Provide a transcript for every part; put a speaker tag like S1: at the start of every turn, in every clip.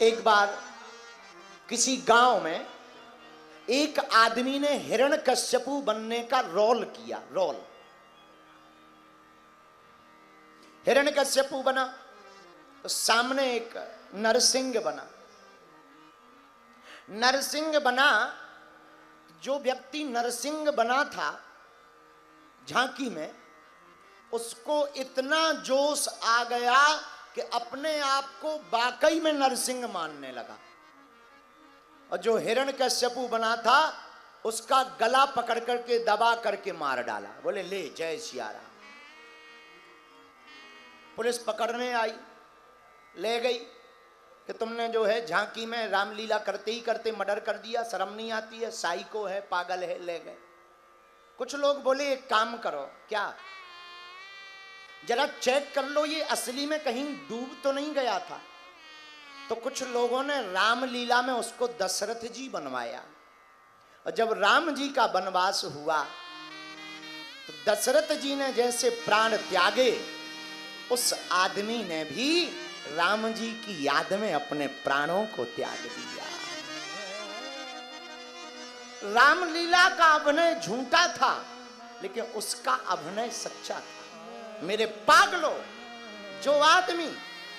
S1: एक बार किसी गांव में एक आदमी ने हिरण्यकश्यपु बनने का रोल किया। हिरण्यकश्यपु बना तो सामने एक नरसिंह बना। नरसिंह बना, जो व्यक्ति नरसिंह बना था झांकी में, उसको इतना जोश आ गया कि अपने आप को वाकई में नरसिंह मानने लगा। और जो हिरण्यकश्यपु बना था उसका गला पकड़ करके दबा करके मार डाला। बोले ले जय सिया राम। पुलिस पकड़ने आई, ले गई कि तुमने जो है झांकी में रामलीला करते ही करते मर्डर कर दिया, शर्म नहीं आती है, साइको है, पागल है। ले गए। कुछ लोग बोले एक काम करो, क्या, जरा चेक कर लो ये असली में कहीं डूब तो नहीं गया था। तो कुछ लोगों ने रामलीला में उसको दशरथ जी बनवाया। और जब राम जी का वनवास हुआ तो दशरथ जी ने जैसे प्राण त्यागे, उस आदमी ने भी राम जी की याद में अपने प्राणों को त्याग दिया। रामलीला का अभिनय झूठा था, लेकिन उसका अभिनय सच्चा था। मेरे पागलों, जो आदमी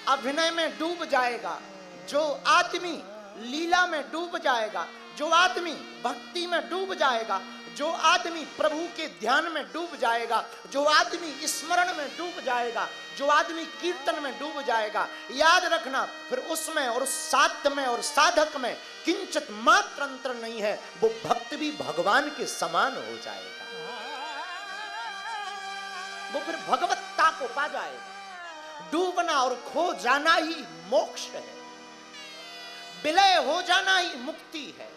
S1: अभिनय में डूब जाएगा, जो आदमी लीला में डूब जाएगा, जो आदमी भक्ति में डूब जाएगा, जो आदमी प्रभु के ध्यान में डूब जाएगा, जो आदमी स्मरण में डूब जाएगा, जो आदमी कीर्तन में डूब जाएगा, याद रखना फिर उसमें और साध्य में और साधक में किंचित मात्र अंतर नहीं है। वो भक्त भी भगवान के समान हो जाएगा। वो फिर भगवत्ता को पा जाएगा। डूबना और खो जाना ही मोक्ष है, विलय हो जाना ही मुक्ति है।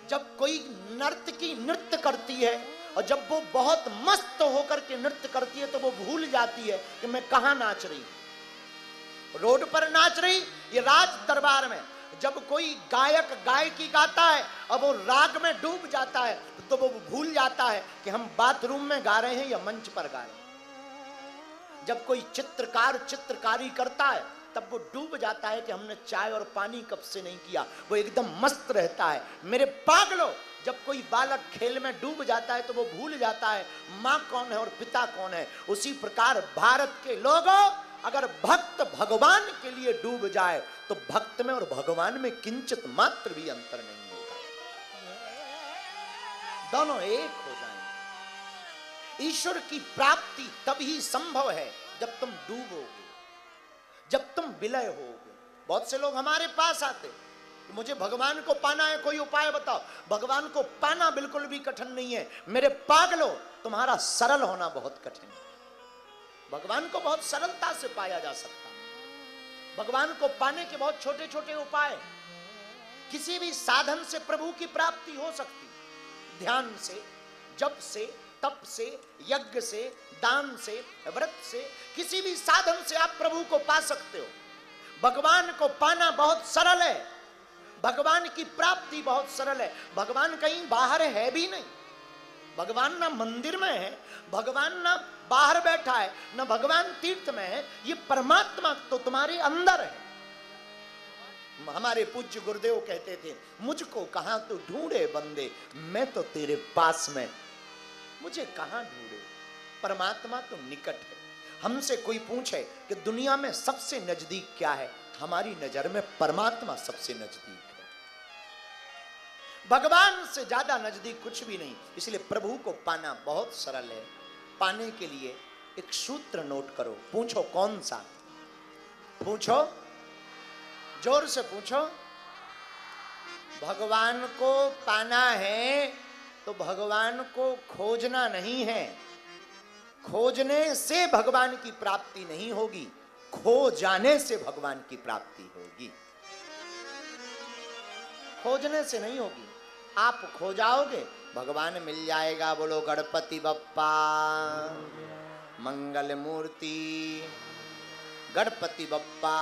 S1: जब कोई नर्तकी नृत्य करती है और जब वो बहुत मस्त होकर के नृत्य करती है तो वो भूल जाती है कि मैं कहां नाच रही हूं। रोड पर नाच रही, ये राज दरबार में जब कोई गायक गायकी गाता है और वो राग में डूब जाता है तो वो भूल जाता है कि हम बाथरूम में गा रहे हैं या मंच पर गा रहे हैं। जब कोई चित्रकार चित्रकारी करता है तब वो डूब जाता है कि हमने चाय और पानी कब से नहीं किया, वो एकदम मस्त रहता है। मेरे पागलों, जब कोई बालक खेल में डूब जाता है तो वो भूल जाता है माँ कौन है और पिता कौन है। उसी प्रकार भारत के लोगों, अगर भक्त भगवान के लिए डूब जाए तो भक्त में और भगवान में किंचित मात्र भी अंतर नहीं होगा, दोनों एक हो जाएंगे। ईश्वर की प्राप्ति तभी संभव है जब तुम डूबोगे, जब तुम विलय होगे। बहुत से लोग हमारे पास आते, मुझे भगवान को पाना है, कोई उपाय बताओ। भगवान को पाना बिल्कुल भी कठिन नहीं है मेरे पागलों, तुम्हारा सरल होना बहुत कठिन है। भगवान को बहुत सरलता से पाया जा सकता है। भगवान को पाने के बहुत छोटे छोटे उपाय, किसी भी साधन से प्रभु की प्राप्ति हो सकती। ध्यान से, जप से, तप से, यज्ञ से, दान से, व्रत से, किसी भी साधन से आप प्रभु को पा सकते हो। भगवान को पाना बहुत सरल है, भगवान की प्राप्ति बहुत सरल है। भगवान कहीं बाहर है भी नहीं, भगवान ना मंदिर में है, भगवान ना बाहर बैठा है, ना भगवान तीर्थ में है। ये परमात्मा तो तुम्हारे अंदर है। हमारे पूज्य गुरुदेव कहते थे, मुझको कहां तू ढूंढे बंदे, मैं तो तेरे पास में, मुझे कहां ढूंढे। परमात्मा तो निकट है। हमसे कोई पूछे कि दुनिया में सबसे नजदीक क्या है, हमारी नजर में परमात्मा सबसे नजदीक है। भगवान से ज्यादा नजदीक कुछ भी नहीं। इसलिए प्रभु को पाना बहुत सरल है। पाने के लिए एक सूत्र नोट करो। पूछो कौन सा? पूछो, जोर से पूछो। भगवान को पाना है तो भगवान को खोजना नहीं है। खोजने से भगवान की प्राप्ति नहीं होगी, खो जाने से भगवान की प्राप्ति होगी। खोजने से नहीं होगी। आप खो जाओगे, भगवान मिल जाएगा। बोलो गणपति बप्पा मंगल मूर्ति, गणपति बप्पा।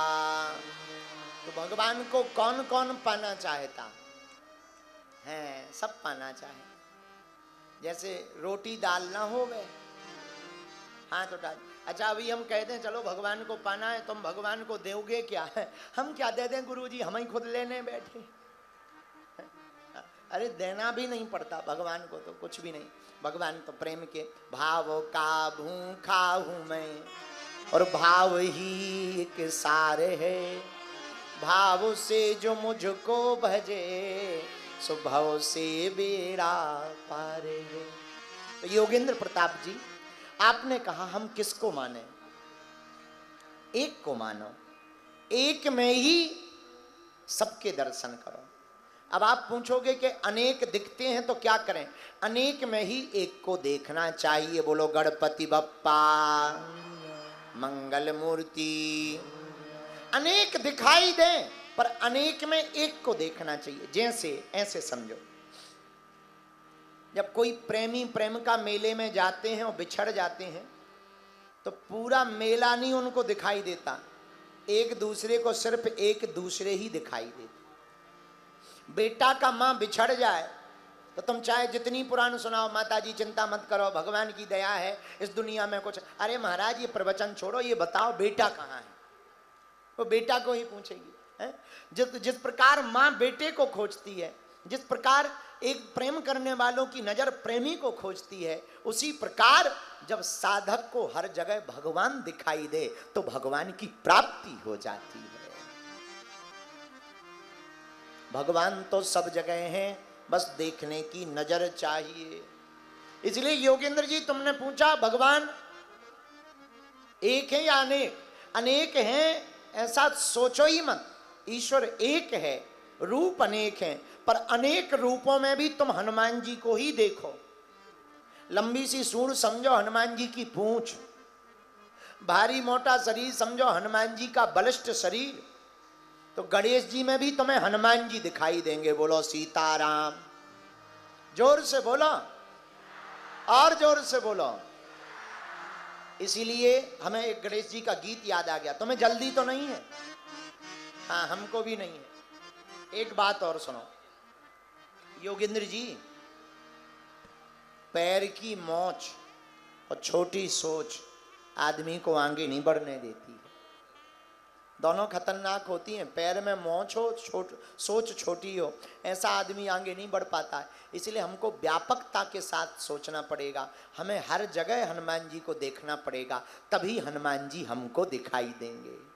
S1: तो भगवान को कौन कौन पाना चाहता है? सब पाना चाहे। जैसे रोटी दाल ना हो गए, हाँ तो डाल, अच्छा अभी हम कहते हैं चलो भगवान को पाना है, तुम भगवान को दोगे क्या है? हम क्या दे दें गुरुजी, हम ही खुद लेने बैठे। अरे देना भी नहीं पड़ता भगवान को, तो कुछ भी नहीं। भगवान तो प्रेम के भाव का भूखा हूं मैं, और भाव ही एक सारे है। भाव से जो मुझको भजे, स्वभाव से बेड़ा पारे है। तो योगेंद्र प्रताप जी, आपने कहा हम किसको माने? एक को मानो, एक में ही सबके दर्शन करो। अब आप पूछोगे कि अनेक दिखते हैं तो क्या करें? अनेक में ही एक को देखना चाहिए। बोलो गणपति बप्पा मंगल मूर्ति। अनेक दिखाई दें पर अनेक में एक को देखना चाहिए। जैसे ऐसे समझो, जब कोई प्रेमी प्रेमिका मेले में जाते हैं और बिछड़ जाते हैं तो पूरा मेला नहीं उनको दिखाई देता, एक दूसरे को सिर्फ एक दूसरे ही दिखाई देते। बेटा का माँ बिछड़ जाए तो तुम चाहे जितनी पुराण सुनाओ, माता जी चिंता मत करो, भगवान की दया है, इस दुनिया में कुछ। अरे महाराज ये प्रवचन छोड़ो, ये बताओ बेटा कहाँ है? वो बेटा को ही पूछेगी है? जिस प्रकार माँ बेटे को खोजती है, जिस प्रकार एक प्रेम करने वालों की नजर प्रेमी को खोजती है, उसी प्रकार जब साधक को हर जगह भगवान दिखाई दे तो भगवान की प्राप्ति हो जाती है। भगवान तो सब जगह हैं, बस देखने की नजर चाहिए। इसलिए योगेंद्र जी तुमने पूछा भगवान एक है या अनेक? अनेक हैं ऐसा सोचो ही मत। ईश्वर एक है, रूप अनेक हैं, पर अनेक रूपों में भी तुम हनुमान जी को ही देखो। लंबी सी सूंड समझो हनुमान जी की पूंछ, भारी मोटा शरीर समझो हनुमान जी का बलिष्ठ शरीर। तो गणेश जी में भी तुम्हें हनुमान जी दिखाई देंगे। बोलो सीताराम। जोर से बोलो, और जोर से बोलो। इसीलिए हमें एक गणेश जी का गीत याद आ गया। तुम्हें जल्दी तो नहीं है? हाँ, हमको भी नहीं है। एक बात और सुनो योगेंद्र जी, पैर की मोच और छोटी सोच आदमी को आगे नहीं बढ़ने देती है। दोनों खतरनाक होती हैं। पैर में मोच हो, सोच छोटी हो, ऐसा आदमी आगे नहीं बढ़ पाता है। इसलिए हमको व्यापकता के साथ सोचना पड़ेगा। हमें हर जगह हनुमान जी को देखना पड़ेगा, तभी हनुमान जी हमको दिखाई देंगे।